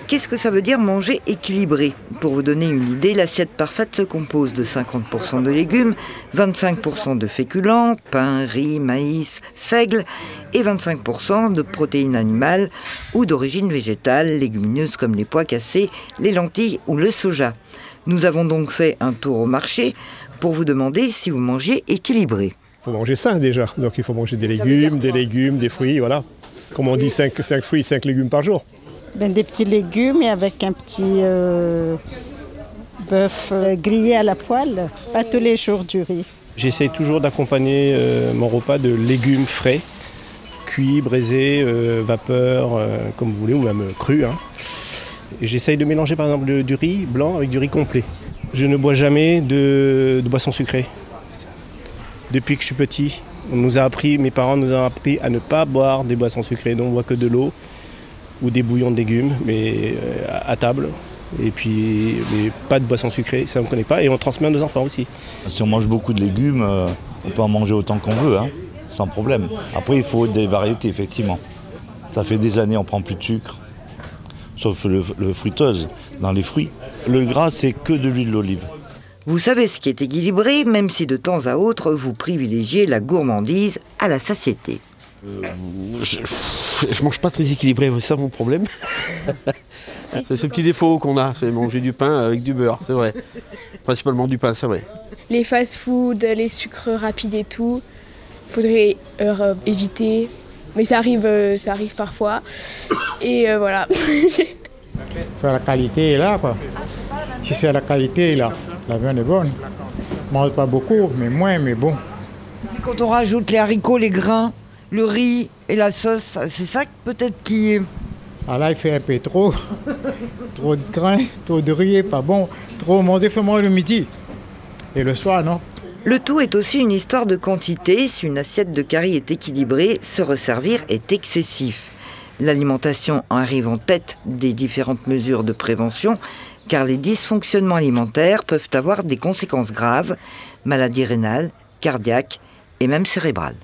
Qu'est-ce que ça veut dire manger équilibré? Pour vous donner une idée, l'assiette parfaite se compose de 50% de légumes, 25% de féculents, pain, riz, maïs, seigle, et 25% de protéines animales ou d'origine végétale, légumineuses comme les pois cassés, les lentilles ou le soja. Nous avons donc fait un tour au marché pour vous demander si vous mangez équilibré. Il faut manger sain déjà, donc il faut manger des légumes, des fruits, voilà. Comme on dit, 5 fruits, 5 légumes par jour. Des petits légumes et avec un petit bœuf grillé à la poêle, pas tous les jours du riz. J'essaye toujours d'accompagner mon repas de légumes frais, cuits, braisés, vapeur, comme vous voulez, ou même crus. Et j'essaye de mélanger par exemple du riz blanc avec du riz complet. Je ne bois jamais de boissons sucrées. Depuis que je suis petit, mes parents nous ont appris à ne pas boire des boissons sucrées, donc on ne boit que de l'eau ou des bouillons de légumes, mais à table. Et puis, mais pas de boissons sucrées, ça on ne connaît pas, et on transmet à nos enfants aussi. Si on mange beaucoup de légumes, on peut en manger autant qu'on veut, sans problème. Après, il faut des variétés, effectivement. Ça fait des années, on ne prend plus de sucre, sauf le fructose dans les fruits. Le gras, c'est que de l'huile d'olive. Vous savez ce qui est équilibré, même si de temps à autre, vous privilégiez la gourmandise à la satiété. Je mange pas très équilibré, c'est ça mon problème. C'est ce petit défaut qu'on a, c'est manger du pain avec du beurre, c'est vrai. Principalement du pain, c'est vrai. Les fast-food, les sucres rapides et tout, faudrait éviter. Mais ça arrive parfois. Et voilà. Faire la qualité là, quoi. Si c'est la qualité là, la viande est bonne. On mange pas beaucoup, mais moins, mais bon. Quand on rajoute les haricots, les grains, le riz et la sauce, c'est ça peut-être qui... Ah là, il fait un peu trop. Trop de grains, trop de riz, pas bon. Trop manger, faut manger le midi. Et le soir, non. Le tout est aussi une histoire de quantité. Si une assiette de curry est équilibrée, se resservir est excessif. L'alimentation arrive en tête des différentes mesures de prévention, car les dysfonctionnements alimentaires peuvent avoir des conséquences graves, maladies rénales, cardiaques et même cérébrales.